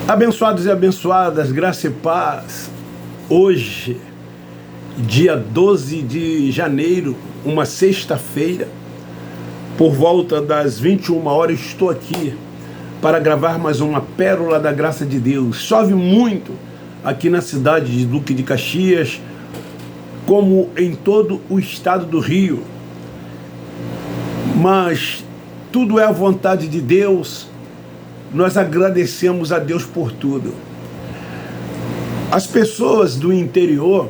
Abençoados e abençoadas, graça e paz. Hoje, dia 12 de janeiro, uma sexta-feira, por volta das 21 horas, estou aqui para gravar mais uma pérola da graça de Deus. Chove muito aqui na cidade de Duque de Caxias, como em todo o estado do Rio. Mas tudo é a vontade de Deus. Nós agradecemos a Deus por tudo. As pessoas do interior,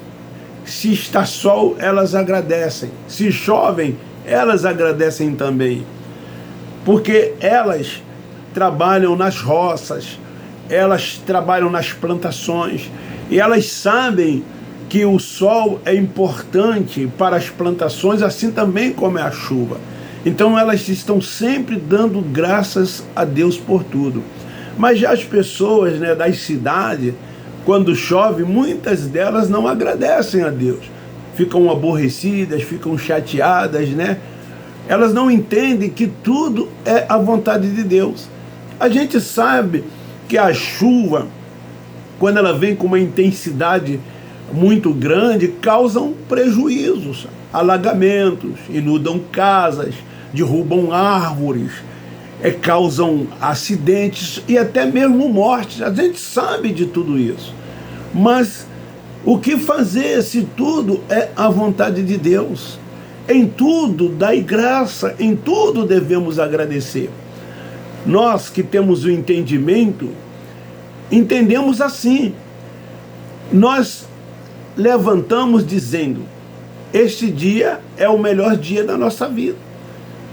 se está sol, elas agradecem. Se chovem, elas agradecem também. Porque elas trabalham nas roças, elas trabalham nas plantações, e elas sabem que o sol é importante para as plantações, assim também como é a chuva. Então elas estão sempre dando graças a Deus por tudo. Mas já as pessoas, das cidades, quando chove, muitas delas não agradecem a Deus. Ficam aborrecidas, ficam chateadas, Elas não entendem que tudo é a vontade de Deus. A gente sabe que a chuva, quando ela vem com uma intensidade muito grande, causam prejuízos, alagamentos, inundam casas, derrubam árvores, causam acidentes e até mesmo mortes. A gente sabe de tudo isso. Mas o que fazer se tudo é a vontade de Deus? Em tudo dai graça, em tudo devemos agradecer. Nós que temos o entendimento, entendemos assim. Nós levantamos dizendo: este dia é o melhor dia da nossa vida.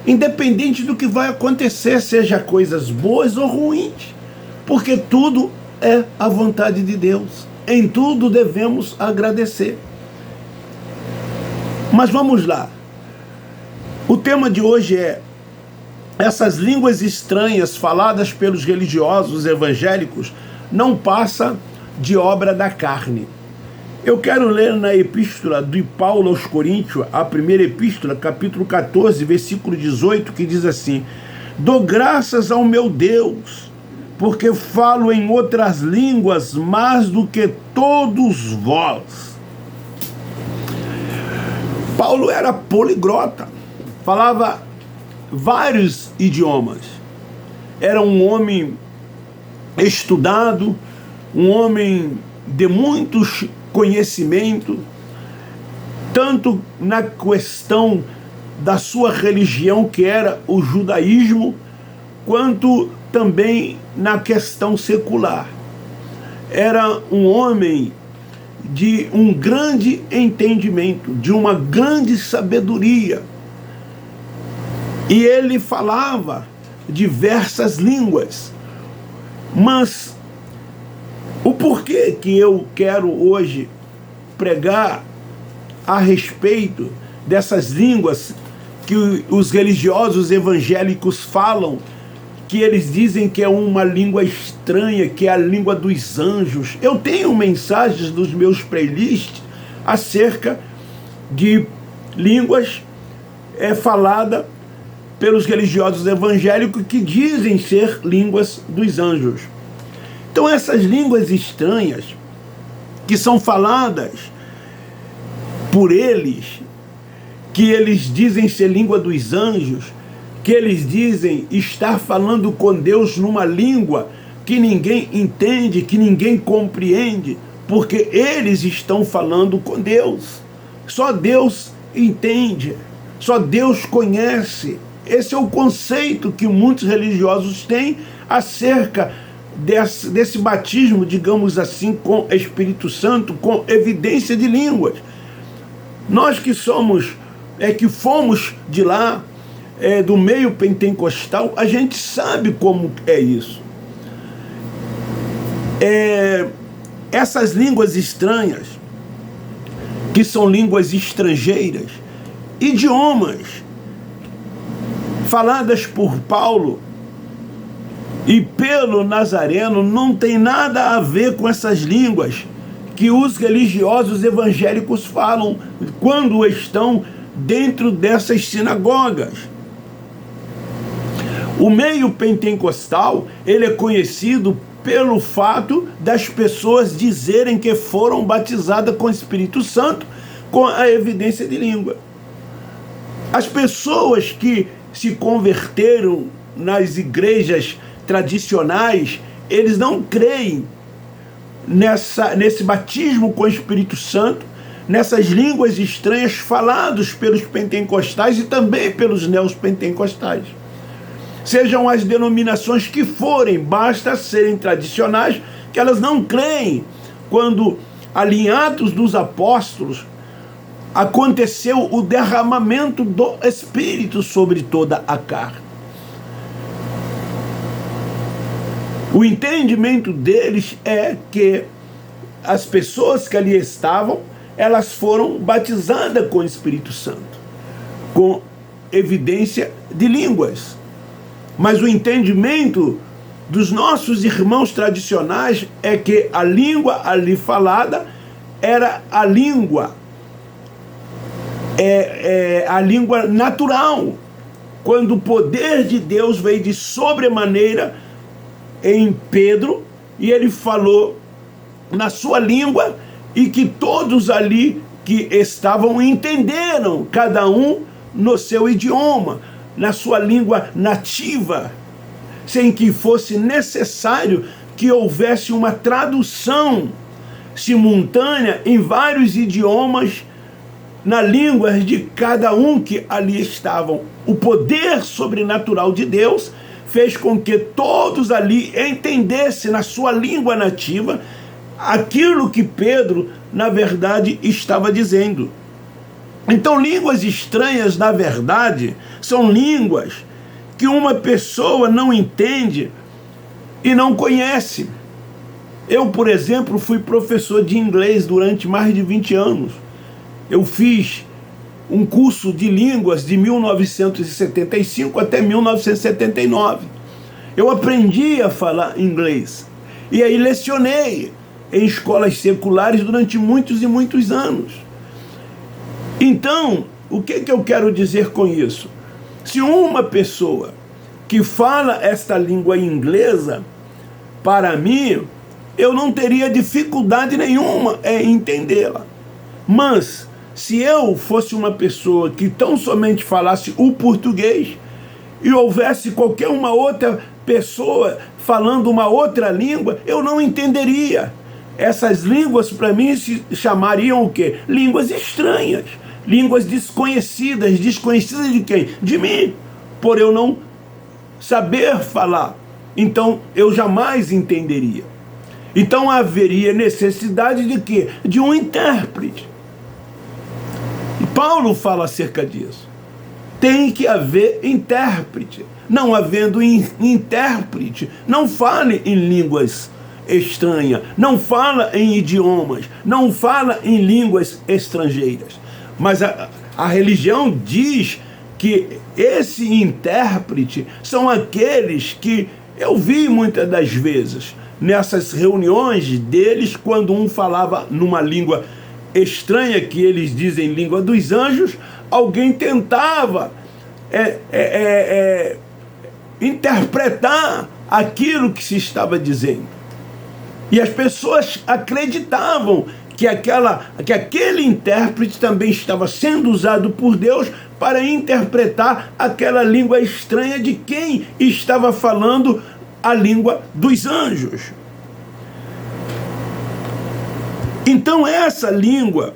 Independente do que vai acontecer, seja coisas boas ou ruins, porque tudo é a vontade de Deus. Em tudo devemos agradecer. Mas vamos lá. O tema de hoje é: essas línguas estranhas faladas pelos religiosos evangélicos não passa de obra da carne. Eu quero ler na epístola de Paulo aos Coríntios, a primeira epístola, capítulo 14, versículo 18, que diz assim: dou graças ao meu Deus, porque falo em outras línguas mais do que todos vós. Paulo era poliglota, falava vários idiomas. Era um homem estudado, um homem de muitos conhecimento, tanto na questão da sua religião, que era o judaísmo, quanto também na questão secular. Era um homem de um grande entendimento, de uma grande sabedoria. E ele falava diversas línguas. Mas o porquê que eu quero hoje pregar a respeito dessas línguas que os religiosos evangélicos falam, que eles dizem que é uma língua estranha, que é a língua dos anjos. Eu tenho mensagens dos meus playlists acerca de línguas faladas pelos religiosos evangélicos que dizem ser línguas dos anjos. Então essas línguas estranhas que são faladas por eles, que eles dizem ser língua dos anjos, que eles dizem estar falando com Deus numa língua que ninguém entende, que ninguém compreende, porque eles estão falando com Deus. Só Deus entende, só Deus conhece. Esse é o conceito que muitos religiosos têm acerca desse batismo, digamos assim, com Espírito Santo, com evidência de línguas. Nós que fomos de lá, do meio pentecostal, a gente sabe como é isso. Essas línguas estranhas, que são línguas estrangeiras, idiomas faladas por Paulo e pelo Nazareno, não tem nada a ver com essas línguas que os religiosos evangélicos falam quando estão dentro dessas sinagogas. O meio pentecostal, ele é conhecido pelo fato das pessoas dizerem que foram batizadas com o Espírito Santo com a evidência de língua. As pessoas que se converteram nas igrejas tradicionais, eles não creem nesse batismo com o Espírito Santo, nessas línguas estranhas faladas pelos pentecostais e também pelos neopentecostais. Sejam as denominações que forem, basta serem tradicionais, que elas não creem quando ali em Atos dos Apóstolos aconteceu o derramamento do Espírito sobre toda a carne. O entendimento deles é que as pessoas que ali estavam, elas foram batizadas com o Espírito Santo, com evidência de línguas. Mas o entendimento dos nossos irmãos tradicionais é que a língua ali falada era a língua a língua natural, quando o poder de Deus veio de sobremaneira em Pedro, e ele falou na sua língua, e que todos ali que estavam entenderam, cada um no seu idioma, na sua língua nativa, sem que fosse necessário que houvesse uma tradução simultânea em vários idiomas, na língua de cada um que ali estavam. O poder sobrenatural de Deus fez com que todos ali entendessem na sua língua nativa aquilo que Pedro, na verdade, estava dizendo. Então, línguas estranhas, na verdade, são línguas que uma pessoa não entende e não conhece. Eu, por exemplo, fui professor de inglês durante mais de 20 anos. Eu fiz um curso de línguas de 1975 até 1979. Eu aprendi a falar inglês. E aí lecionei em escolas seculares durante muitos e muitos anos. Então, o que eu quero dizer com isso? Se uma pessoa que fala esta língua inglesa, para mim, eu não teria dificuldade nenhuma em entendê-la. Mas, se eu fosse uma pessoa que tão somente falasse o português e houvesse qualquer uma outra pessoa falando uma outra língua, eu não entenderia. Essas línguas, para mim, se chamariam o quê? Línguas estranhas, línguas desconhecidas. Desconhecidas de quem? De mim, por eu não saber falar. Então, eu jamais entenderia. Então, haveria necessidade de quê? De um intérprete. E Paulo fala acerca disso. Tem que haver intérprete. Não havendo intérprete, não fale em línguas estranhas, não fala em idiomas, não fala em línguas estrangeiras. Mas a religião diz que esse intérprete são aqueles que eu vi muitas das vezes nessas reuniões deles, quando um falava numa língua estranha, que eles dizem língua dos anjos, alguém tentava interpretar aquilo que se estava dizendo. E as pessoas acreditavam que aquele intérprete também estava sendo usado por Deus para interpretar aquela língua estranha de quem estava falando a língua dos anjos. Então, essa língua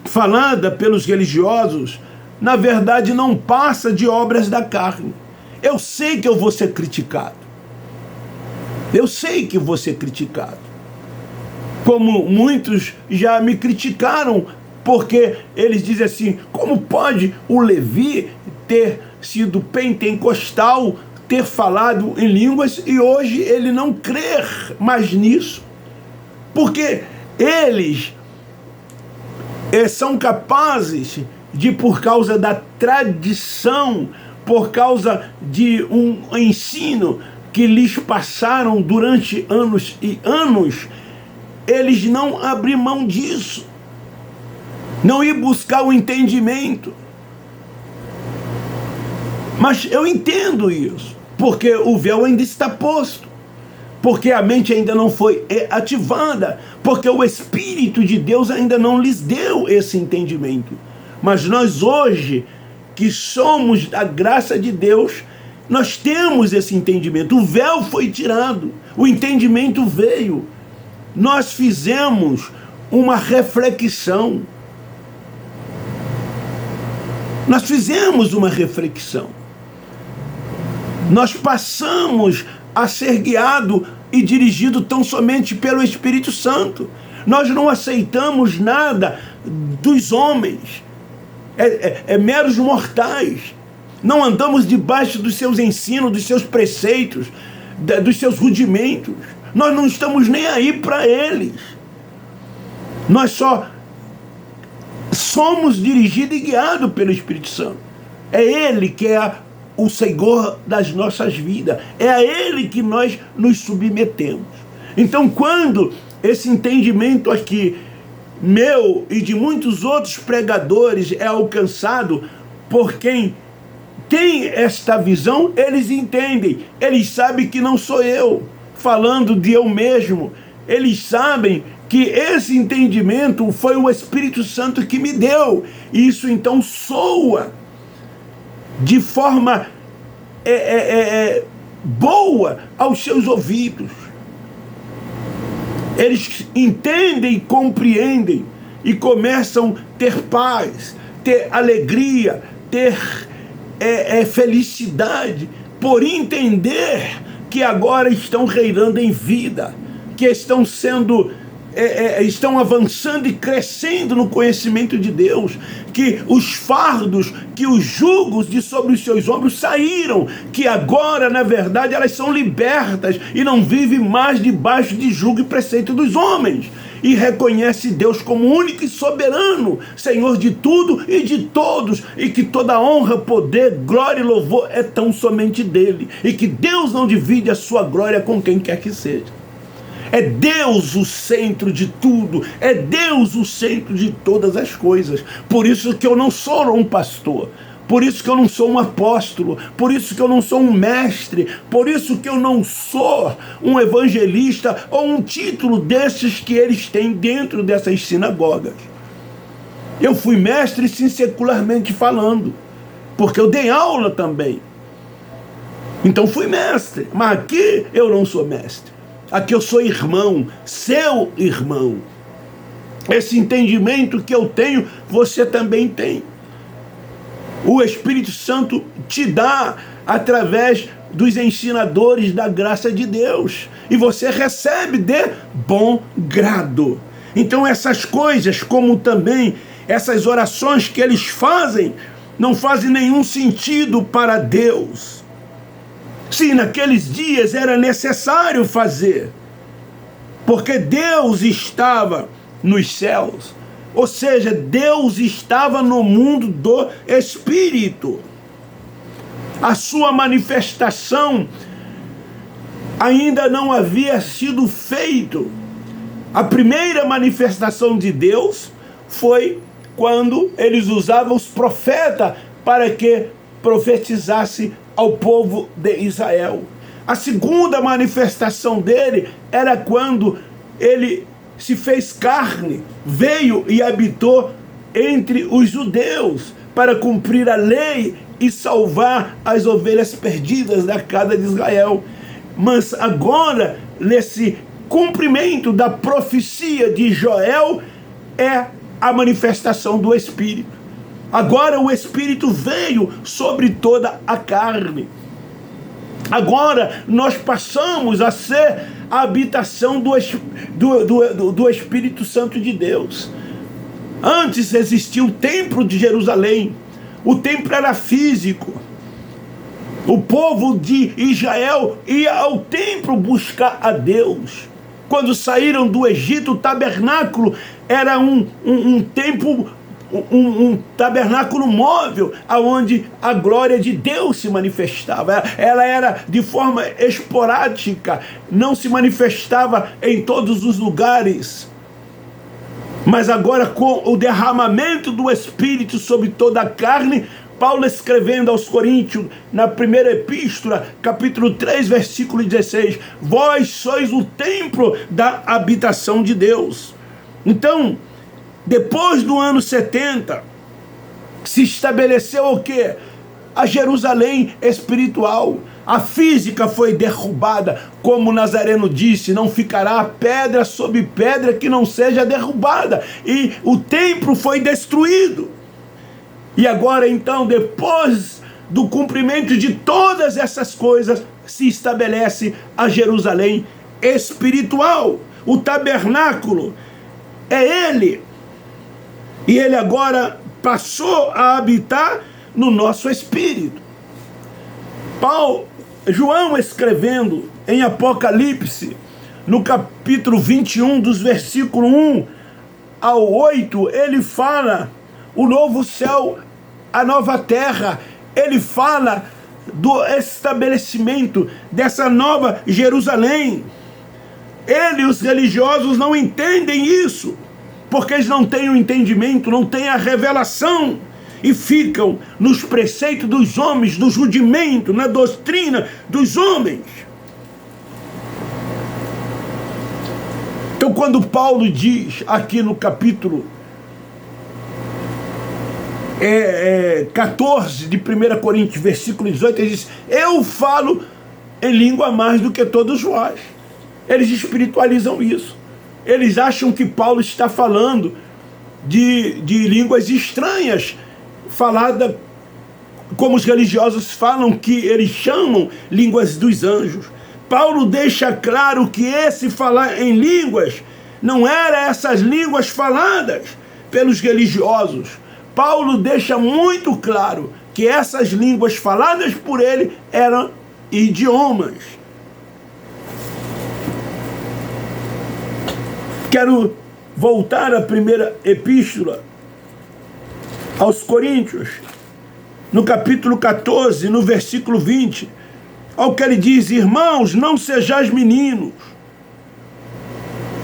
falada pelos religiosos, na verdade, não passa de obras da carne. Eu sei que eu vou ser criticado. Eu sei que vou ser criticado. Como muitos já me criticaram, porque eles dizem assim: como pode o Levi ter sido pentecostal, ter falado em línguas, e hoje ele não crer mais nisso? Porque eles são capazes de, por causa da tradição, por causa de um ensino que lhes passaram durante anos e anos, eles não abrir mão disso, não ir buscar o entendimento. Mas eu entendo isso, porque o véu ainda está posto. porque a mente ainda não foi ativada, porque o Espírito de Deus ainda não lhes deu esse entendimento. Mas nós hoje, que somos da graça de Deus, nós temos esse entendimento. O véu foi tirado, o entendimento veio. Nós fizemos uma reflexão. Nós fizemos uma reflexão. Nós passamos a ser guiado e dirigido tão somente pelo Espírito Santo. Nós não aceitamos nada dos homens. Meros mortais. Não andamos debaixo dos seus ensinos, dos seus preceitos, dos seus rudimentos. Nós não estamos nem aí para eles. Nós só somos dirigidos e guiados pelo Espírito Santo. É Ele que é o Senhor das nossas vidas. É a Ele que nós nos submetemos. Então, quando esse entendimento aqui, meu e de muitos outros pregadores, é alcançado por quem tem esta visão, eles entendem. Eles sabem que não sou eu falando de eu mesmo. Eles sabem que esse entendimento foi o Espírito Santo que me deu. E isso então soa de forma boa aos seus ouvidos. Eles entendem, compreendem e começam a ter paz, ter alegria, ter felicidade por entender que agora estão reinando em vida, que estão sendo estão avançando e crescendo no conhecimento de Deus, que os fardos, que os jugos de sobre os seus ombros saíram, que agora, na verdade, elas são libertas e não vivem mais debaixo de jugo e preceito dos homens, e reconhece Deus como único e soberano, Senhor de tudo e de todos, e que toda honra, poder, glória e louvor é tão somente dele, e que Deus não divide a sua glória com quem quer que seja. É Deus o centro de tudo, é Deus o centro de todas as coisas. Por isso que eu não sou um pastor, por isso que eu não sou um apóstolo, por isso que eu não sou um mestre, por isso que eu não sou um evangelista ou um título desses que eles têm dentro dessas sinagogas. Eu fui mestre, sim, secularmente falando, porque eu dei aula também. Então fui mestre, mas aqui eu não sou mestre. Aqui eu sou irmão, seu irmão. Esse entendimento que eu tenho, você também tem. O Espírito Santo te dá através dos ensinadores da graça de Deus. E você recebe de bom grado. Então essas coisas, como também essas orações que eles fazem, não fazem nenhum sentido para Deus. Sim, naqueles dias era necessário fazer, porque Deus estava nos céus, ou seja, Deus estava no mundo do Espírito. A sua manifestação ainda não havia sido feita. A primeira manifestação de Deus foi quando eles usavam os profetas para que profetizasse ao povo de Israel. A segunda manifestação dele era quando ele se fez carne, veio e habitou entre os judeus para cumprir a lei e salvar as ovelhas perdidas da casa de Israel. Mas agora, nesse cumprimento da profecia de Joel, é a manifestação do Espírito. Agora o Espírito veio sobre toda a carne. Agora nós passamos a ser a habitação do Espírito Santo de Deus. Antes existia o templo de Jerusalém. O templo era físico. O povo de Israel ia ao templo buscar a Deus. Quando saíram do Egito, o tabernáculo era um templo, um tabernáculo móvel, onde a glória de Deus se manifestava. Ela era de forma esporádica, não se manifestava em todos os lugares. Mas agora, com o derramamento do Espírito sobre toda a carne, Paulo escrevendo aos Coríntios, na primeira epístola, capítulo 3, versículo 16, vós sois o templo da habitação de Deus. Então, depois do ano 70, se estabeleceu o quê? A Jerusalém espiritual. A física foi derrubada, como Nazareno disse, não ficará pedra sobre pedra que não seja derrubada. E o templo foi destruído. E agora então, depois do cumprimento de todas essas coisas, se estabelece a Jerusalém espiritual. O tabernáculo é ele. E ele agora passou a habitar no nosso espírito. João escrevendo em Apocalipse, no capítulo 21, dos versículos 1 ao 8, ele fala o novo céu, a nova terra. Ele fala do estabelecimento dessa nova Jerusalém. Os religiosos não entendem isso, porque eles não têm o entendimento, não têm a revelação, e ficam nos preceitos dos homens, dos rudimentos, na doutrina dos homens. Então, quando Paulo diz aqui no capítulo 14 de 1 Coríntios, versículo 18, ele diz: eu falo em língua mais do que todos vós. Eles espiritualizam isso. Eles acham que Paulo está falando de línguas estranhas, falada como os religiosos falam, que eles chamam línguas dos anjos. Paulo deixa claro que esse falar em línguas não era essas línguas faladas pelos religiosos. Paulo deixa muito claro que essas línguas faladas por ele eram idiomas. Quero voltar à primeira epístola aos Coríntios, no capítulo 14, no versículo 20, ao que ele diz: irmãos, não sejais meninos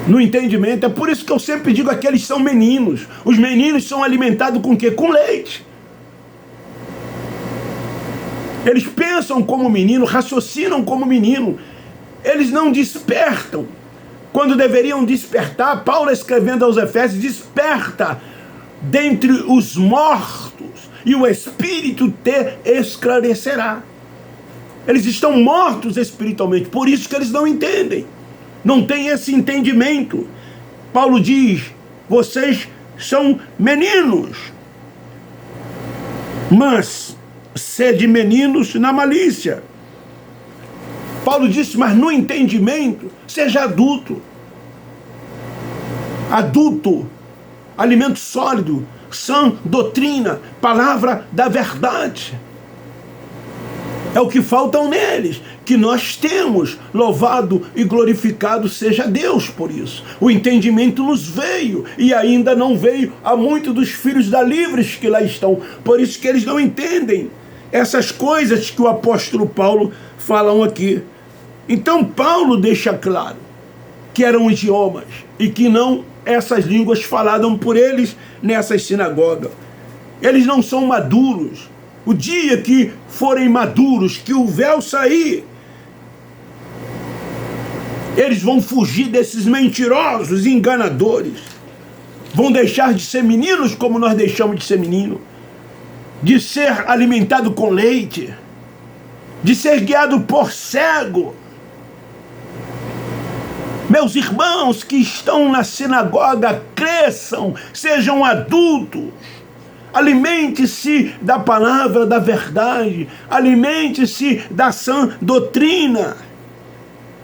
no entendimento. É por isso que eu sempre digo que eles são meninos. Os meninos são alimentados com o quê? Com leite. Eles pensam como menino, raciocinam como menino. Eles não despertam quando deveriam despertar. Paulo, escrevendo aos Efésios, desperta dentre os mortos, e o Espírito te esclarecerá. Eles estão mortos espiritualmente, por isso que eles não entendem, não têm esse entendimento. Paulo diz: vocês são meninos, mas sede meninos na malícia. Paulo disse: mas no entendimento, seja adulto. Adulto, alimento sólido, sã doutrina, palavra da verdade. É o que faltam neles, que nós temos. Louvado e glorificado seja Deus por isso. O entendimento nos veio, e ainda não veio a muitos dos filhos da livres que lá estão. Por isso que eles não entendem essas coisas que o apóstolo Paulo falam aqui. Então Paulo deixa claro que eram idiomas, e que não essas línguas faladas por eles nessas sinagogas. Eles não são maduros. O dia que forem maduros, que o véu sair, eles vão fugir desses mentirosos e enganadores. Vão deixar de ser meninos como nós deixamos de ser menino, de ser alimentado com leite, de ser guiado por cego. Meus irmãos que estão na sinagoga, cresçam, sejam adultos. Alimente-se da palavra da verdade, alimente-se da sã doutrina,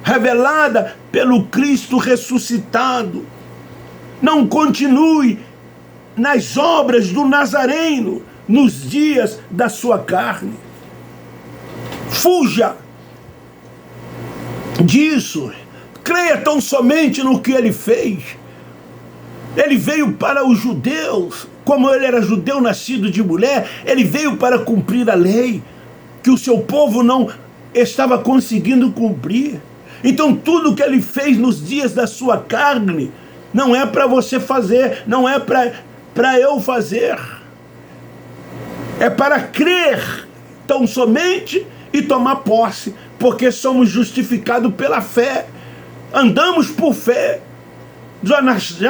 revelada pelo Cristo ressuscitado. Não continue nas obras do Nazareno, nos dias da sua carne. Fuja disso. Creia tão somente no que ele fez. Ele veio para os judeus, como ele era judeu nascido de mulher, ele veio para cumprir a lei, que o seu povo não estava conseguindo cumprir. Então tudo que ele fez nos dias da sua carne, não é para você fazer, não é para eu fazer. É para crer tão somente e tomar posse, porque somos justificados pela fé. Andamos por fé. Já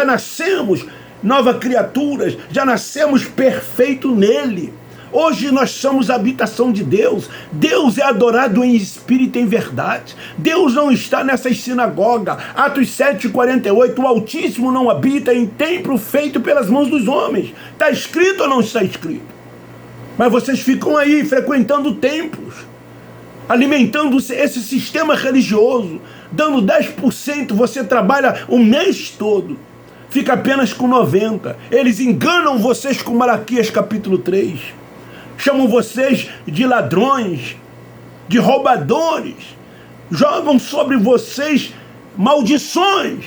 nascemos novas criaturas, já nascemos perfeito nele. Hoje nós somos a habitação de Deus. Deus é adorado em espírito e em verdade. Deus não está nessas sinagogas. Atos 7:48, o Altíssimo não habita em templo feito pelas mãos dos homens. Está escrito ou não está escrito? Mas vocês ficam aí frequentando templos, alimentando esse sistema religioso, dando 10%, você trabalha o mês todo, fica apenas com 90%. Eles enganam vocês com Malaquias capítulo 3. Chamam vocês de ladrões, de roubadores, jogam sobre vocês maldições,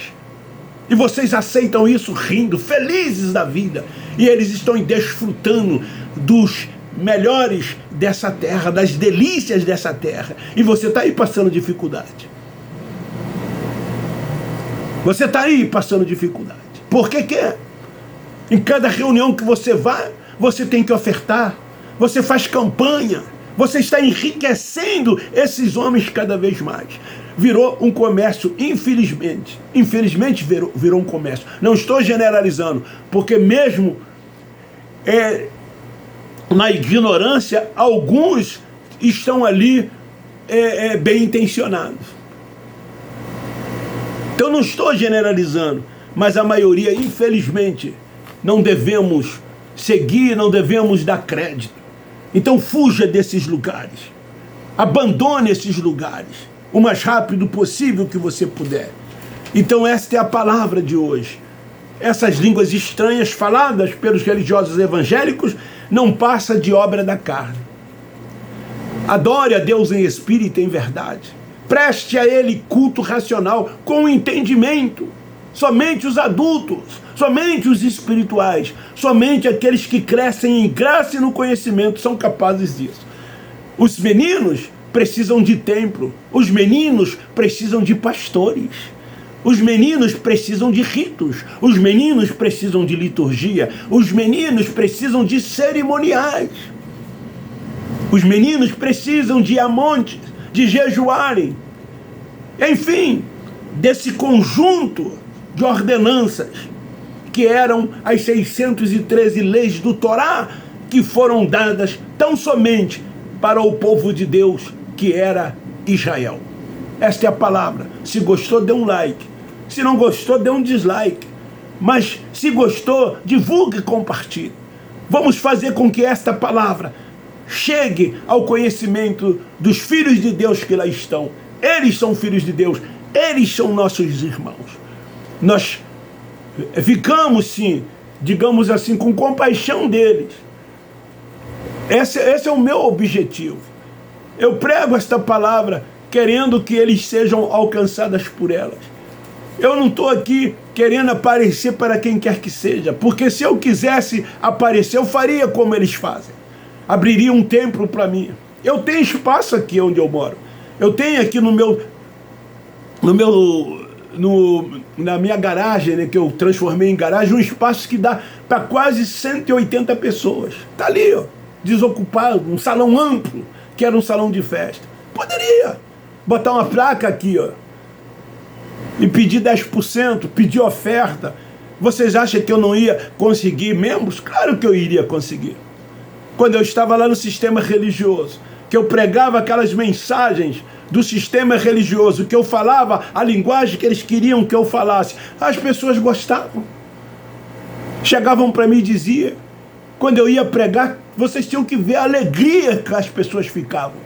e vocês aceitam isso rindo, felizes da vida, e eles estão desfrutando dos melhores dessa terra, das delícias dessa terra, e você está aí passando dificuldade. Você está aí passando dificuldade. Por que quer? Em cada reunião que você vai, você tem que ofertar, você faz campanha, você está enriquecendo esses homens cada vez mais. Virou um comércio, infelizmente. Infelizmente virou um comércio. Não estou generalizando, porque mesmo na ignorância, alguns estão ali bem intencionados. Então não estou generalizando, mas a maioria, infelizmente, não devemos seguir, não devemos dar crédito. Então fuja desses lugares, abandone esses lugares, o mais rápido possível que você puder. Então esta é a palavra de hoje. Essas línguas estranhas faladas pelos religiosos evangélicos não passa de obra da carne. Adore a Deus em espírito e em verdade. Preste a Ele culto racional com entendimento. Somente os adultos, somente os espirituais, somente aqueles que crescem em graça e no conhecimento são capazes disso. Os meninos precisam de templo, os meninos precisam de pastores, os meninos precisam de ritos, os meninos precisam de liturgia, os meninos precisam de cerimoniais, os meninos precisam de ir a montes, de jejuarem, enfim, desse conjunto de ordenanças que eram as 613 leis do Torá, que foram dadas tão somente para o povo de Deus, que era Israel. Esta é a palavra. Se gostou, dê um like. Se não gostou, dê um dislike. Mas se gostou, divulgue e compartilhe. Vamos fazer com que esta palavra chegue ao conhecimento dos filhos de Deus que lá estão. Eles são filhos de Deus. Eles são nossos irmãos. Nós ficamos, sim, digamos assim, com compaixão deles. Esse é o meu objetivo. Eu prego esta palavra querendo que eles sejam alcançadas por elas. Eu não estou aqui querendo aparecer para quem quer que seja, porque se eu quisesse aparecer, eu faria como eles fazem. Abriria um templo para mim. Eu tenho espaço aqui onde eu moro. Eu tenho aqui na minha garagem, né, que eu transformei em garagem, um espaço que dá para quase 180 pessoas. Está ali, ó, desocupado, um salão amplo, que era um salão de festa. Poderia botar uma placa aqui, ó, e pedir 10%, pedir oferta. Vocês acham que eu não ia conseguir membros? Claro que eu iria conseguir. Quando eu estava lá no sistema religioso, que eu pregava aquelas mensagens do sistema religioso, que eu falava a linguagem que eles queriam que eu falasse, as pessoas gostavam. Chegavam para mim e diziam, quando eu ia pregar, vocês tinham que ver a alegria que as pessoas ficavam.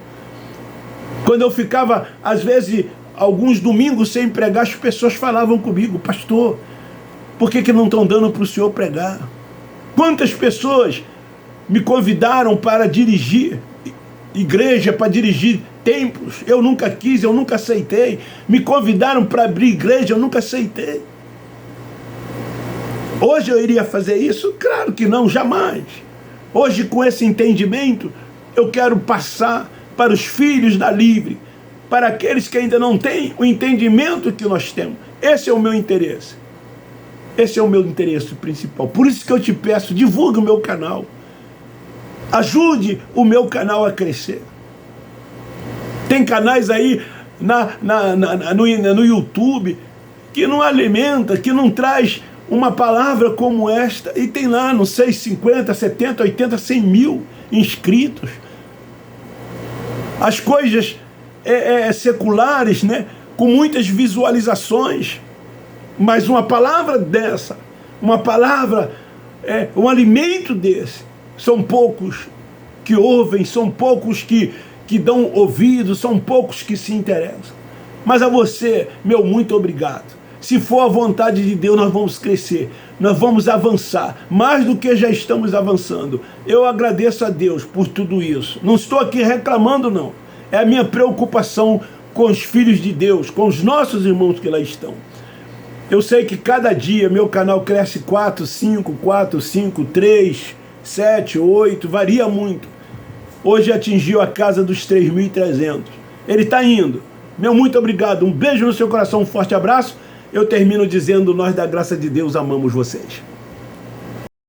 Quando eu ficava, às vezes, alguns domingos sem pregar, as pessoas falavam comigo, pastor, por que não estão dando para o senhor pregar? Quantas pessoas me convidaram para dirigir igreja, para dirigir templos? Eu nunca quis, eu nunca aceitei. Me convidaram para abrir igreja, eu nunca aceitei. Hoje eu iria fazer isso? Claro que não, jamais. Hoje, com esse entendimento, eu quero passar para os filhos da Livre, para aqueles que ainda não têm o entendimento que nós temos. Esse é o meu interesse. Esse é o meu interesse principal. Por isso que eu te peço, divulgue o meu canal. Ajude o meu canal a crescer. Tem canais aí no YouTube que não alimenta, que não traz uma palavra como esta, e tem lá, não sei, 50, 70, 80, 100 mil inscritos. As coisas seculares, né, com muitas visualizações, mas uma palavra dessa, uma palavra, um alimento desse, são poucos que ouvem, são poucos que dão ouvido, são poucos que se interessam. Mas a você, meu muito obrigado. Se for a vontade de Deus, nós vamos crescer, nós vamos avançar, mais do que já estamos avançando. Eu agradeço a Deus por tudo isso. Não estou aqui reclamando, não. É a minha preocupação com os filhos de Deus, com os nossos irmãos que lá estão. Eu sei que cada dia meu canal cresce 4, 5, 3, 7, 8, varia muito. Hoje atingiu a casa dos 3.300. Ele está indo. Meu muito obrigado. Um beijo no seu coração, um forte abraço. Eu termino dizendo: nós da graça de Deus amamos vocês.